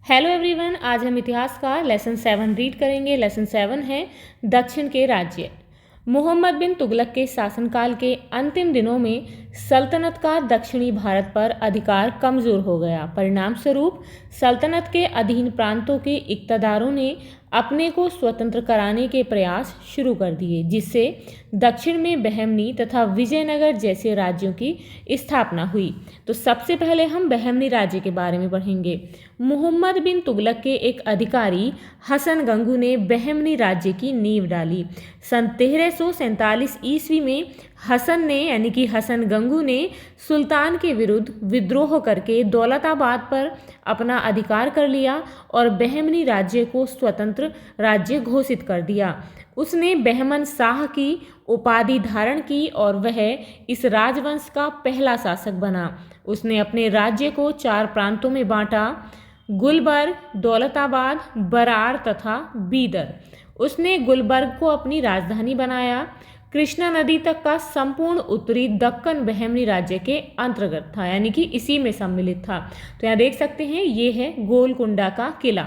Hello everyone, आज हम इतिहास का लेसन 7 रीड करेंगे। लेसन 7 है दक्षिण के राज्य। मोहम्मद बिन तुगलक के शासनकाल के अंतिम दिनों में सल्तनत का दक्षिणी भारत पर अधिकार कमज़ोर हो गया। परिणाम स्वरूप सल्तनत के अधीन प्रांतों के इक़्तिदारों ने अपने को स्वतंत्र कराने के प्रयास शुरू कर दिए, जिससे दक्षिण में बहमनी तथा विजयनगर जैसे राज्यों की स्थापना हुई। तो सबसे पहले हम बहमनी राज्य के बारे में पढ़ेंगे। मोहम्मद बिन तुगलक के एक अधिकारी हसन गंगू ने बहमनी राज्य की नींव डाली। सन 1347 ईस्वी में हसन ने यानी कि हसन गंगू ने सुल्तान के विरुद्ध विद्रोह करके दौलताबाद पर अपना अधिकार कर लिया और बहमनी राज्य को स्वतंत्र राज्य घोषित कर दिया। उसने बहमन शाह की उपाधि धारण की और वह इस राजवंश का पहला शासक बना। उसने अपने राज्य को 4 प्रांतों में बांटा: गुलबर्ग, दौलताबाद, बरार तथा बीदर। उसने गुलबर्ग को अपनी राजधानी बनाया। कृष्णा नदी तक का संपूर्ण उत्तरी दक्कन बहमनी राज्य के अंतर्गत था, यानी कि इसी में सम्मिलित था। तो यहाँ देख सकते हैं, ये है गोलकुंडा का किला।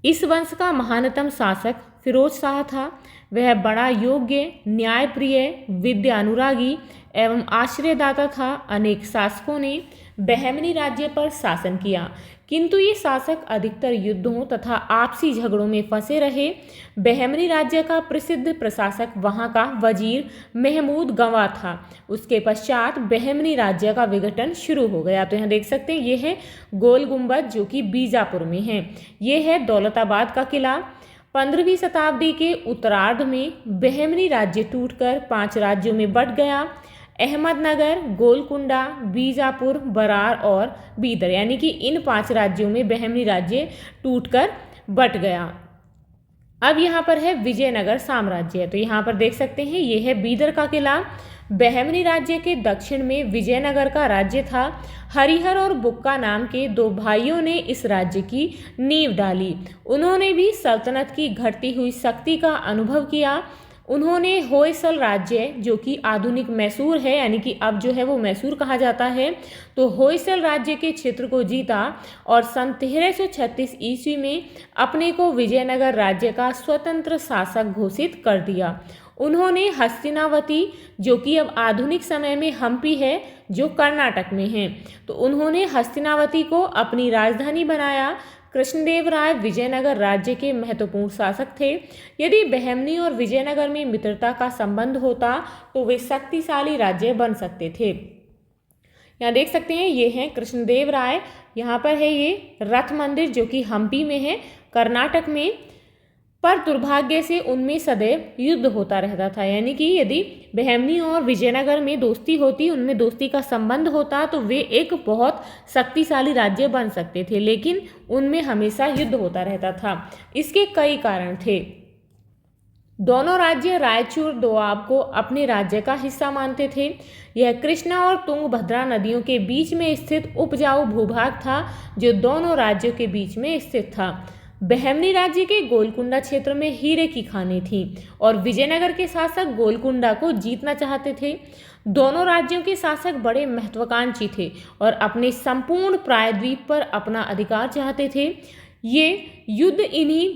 इस वंश का महानतम शासक फिरोज शाह था। वह बड़ा योग्य, न्यायप्रिय, विद्या अनुरागी एवं आश्रयदाता था। अनेक शासकों ने बहमनी राज्य पर शासन किया, किंतु ये शासक अधिकतर युद्धों तथा आपसी झगड़ों में फंसे रहे। बहमनी राज्य का प्रसिद्ध प्रशासक वहाँ का वजीर महमूद गंवा था। उसके पश्चात बहमनी राज्य का विघटन शुरू हो गया। तो यहाँ देख सकते हैं, ये है गोल गुंबद जो कि बीजापुर में है। ये है दौलताबाद का किला। 15वीं शताब्दी के उत्तरार्ध में बहमनी राज्य टूटकर 5 राज्यों में बंट गया: अहमदनगर, गोलकुंडा, बीजापुर, बरार और बीदर। यानी कि इन 5 राज्यों में बहमनी राज्य टूटकर बंट गया। अब यहाँ पर है विजयनगर साम्राज्य। तो यहाँ पर देख सकते हैं, ये है बीदर का किला। बहमनी राज्य के दक्षिण में विजयनगर का राज्य था। हरिहर और बुक्का नाम के 2 भाइयों ने इस राज्य की नींव डाली। उन्होंने भी सल्तनत की घटती हुई शक्ति का अनुभव किया। उन्होंने होयसल राज्य, जो कि आधुनिक मैसूर है, यानी कि अब जो है वो मैसूर कहा जाता है, तो होयसल राज्य के क्षेत्र को जीता और सन 1336 ईस्वी में अपने को विजयनगर राज्य का स्वतंत्र शासक घोषित कर दिया। उन्होंने हस्तिनावती, जो कि अब आधुनिक समय में हम्पी है, जो कर्नाटक में है, तो उन्होंने हस्तिनावती को अपनी राजधानी बनाया। कृष्णदेव राय विजयनगर राज्य के महत्वपूर्ण शासक थे। यदि बहमनी और विजयनगर में मित्रता का संबंध होता तो वे शक्तिशाली राज्य बन सकते थे। यहाँ देख सकते हैं, ये हैं कृष्णदेव राय। यहाँ पर है ये रथ मंदिर जो कि हम्पी में है, कर्नाटक में। पर दुर्भाग्य से उनमें सदैव युद्ध होता रहता था। यानी कि यदि बहमनी और विजयनगर में दोस्ती होती, उनमें दोस्ती का संबंध होता, तो वे एक बहुत शक्तिशाली राज्य बन सकते थे, लेकिन उनमें हमेशा युद्ध होता रहता था। इसके कई कारण थे। दोनों राज्य रायचूर दोआब को अपने राज्य का हिस्सा मानते थे। यह कृष्णा और तुंगभद्रा नदियों के बीच में स्थित उपजाऊ भूभाग था, जो दोनों राज्यों के बीच में स्थित था। बहमनी राज्य के गोलकुंडा क्षेत्र में हीरे की खानें थीं और विजयनगर के शासक गोलकुंडा को जीतना चाहते थे। दोनों राज्यों के शासक बड़े महत्वाकांक्षी थे और अपने संपूर्ण प्रायद्वीप पर अपना अधिकार चाहते थे। ये युद्ध इन्हीं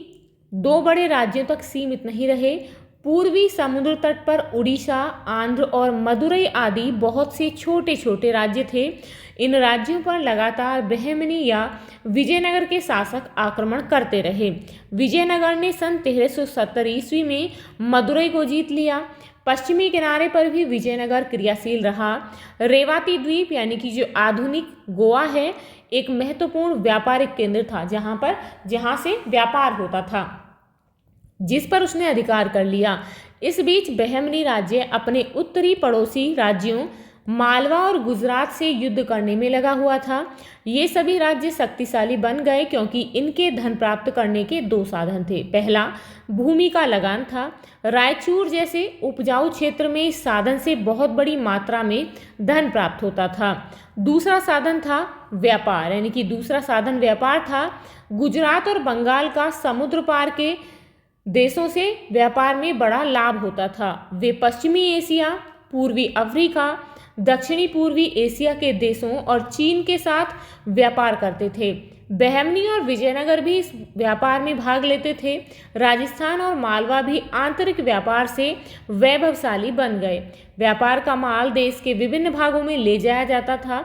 2 बड़े राज्यों तक सीमित नहीं रहे। पूर्वी समुद्र तट पर उड़ीसा, आंध्र और मदुरई आदि बहुत से छोटे छोटे राज्य थे। इन राज्यों पर लगातार बहमनी या विजयनगर के शासक आक्रमण करते रहे। विजयनगर ने सन 1370 ईस्वी में मदुरई को जीत लिया। पश्चिमी किनारे पर भी विजयनगर क्रियाशील रहा। रेवाती द्वीप, यानी कि जो आधुनिक गोवा है, एक महत्वपूर्ण व्यापारिक केंद्र था, जहाँ से व्यापार होता था, जिस पर उसने अधिकार कर लिया। इस बीच बहमनी राज्य अपने उत्तरी पड़ोसी राज्यों मालवा और गुजरात से युद्ध करने में लगा हुआ था। ये सभी राज्य शक्तिशाली बन गए क्योंकि इनके धन प्राप्त करने के 2 साधन थे। पहला भूमि का लगान था। रायचूर जैसे उपजाऊ क्षेत्र में इस साधन से बहुत बड़ी मात्रा में धन प्राप्त होता था। दूसरा साधन था व्यापार, यानी कि दूसरा साधन व्यापार था। गुजरात और बंगाल का समुद्र पार के देशों से व्यापार में बड़ा लाभ होता था। वे पश्चिमी एशिया, पूर्वी अफ्रीका, दक्षिणी पूर्वी एशिया के देशों और चीन के साथ व्यापार करते थे। बहमनी और विजयनगर भी इस व्यापार में भाग लेते थे। राजस्थान और मालवा भी आंतरिक व्यापार से वैभवशाली बन गए। व्यापार का माल देश के विभिन्न भागों में ले जाया जाता था,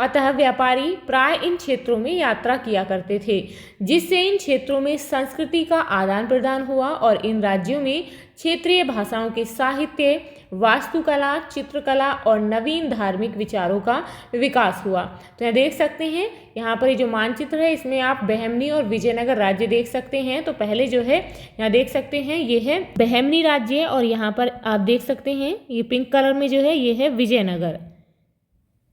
अतः व्यापारी प्राय इन क्षेत्रों में यात्रा किया करते थे, जिससे इन क्षेत्रों में संस्कृति का आदान प्रदान हुआ और इन राज्यों में क्षेत्रीय भाषाओं के साहित्य, वास्तुकला, चित्रकला और नवीन धार्मिक विचारों का विकास हुआ। तो यहाँ देख सकते हैं, यहाँ पर ये जो मानचित्र है इसमें आप बहमनी और विजयनगर राज्य देख सकते हैं। तो पहले जो है यहाँ देख सकते हैं ये है बहमनी राज्य और यहाँ पर आप देख सकते हैं ये पिंक कलर में जो है ये है विजयनगर।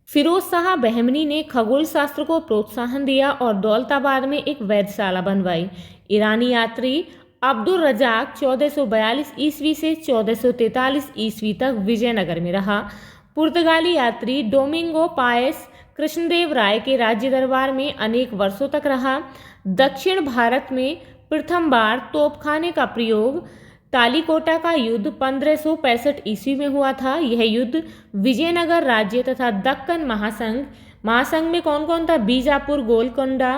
फिरोज शाह बहमनी ने खगोल शास्त्र को प्रोत्साहन दिया और दौलताबाद में एक वेधशाला बनवाई। ईरानी यात्री अब्दुल रजाक 1442 ईस्वी से 1443 ईस्वी तक विजयनगर में रहा। पुर्तगाली यात्री डोमिंगो पायस कृष्णदेव राय के राज्य दरबार में अनेक वर्षों तक रहा। दक्षिण भारत में प्रथम बार तोपखाने का प्रयोग तालीकोटा का युद्ध 1565 ईस्वी में हुआ था। यह युद्ध विजयनगर राज्य तथा दक्कन महासंघ में कौन कौन था? बीजापुर, गोलकोंडा,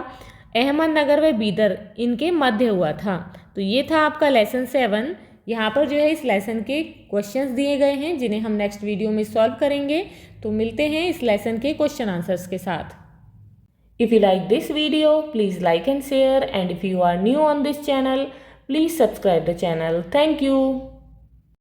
अहमदनगर व बीदर इनके मध्य हुआ था। तो ये था आपका लेसन 7। यहाँ पर जो है इस लेसन के क्वेश्चंस दिए गए हैं जिन्हें हम नेक्स्ट वीडियो में सॉल्व करेंगे। तो मिलते हैं इस लेसन के क्वेश्चन आंसर्स के साथ। If you like this video please like and share, and if you are new on this channel please subscribe the channel. Thank you.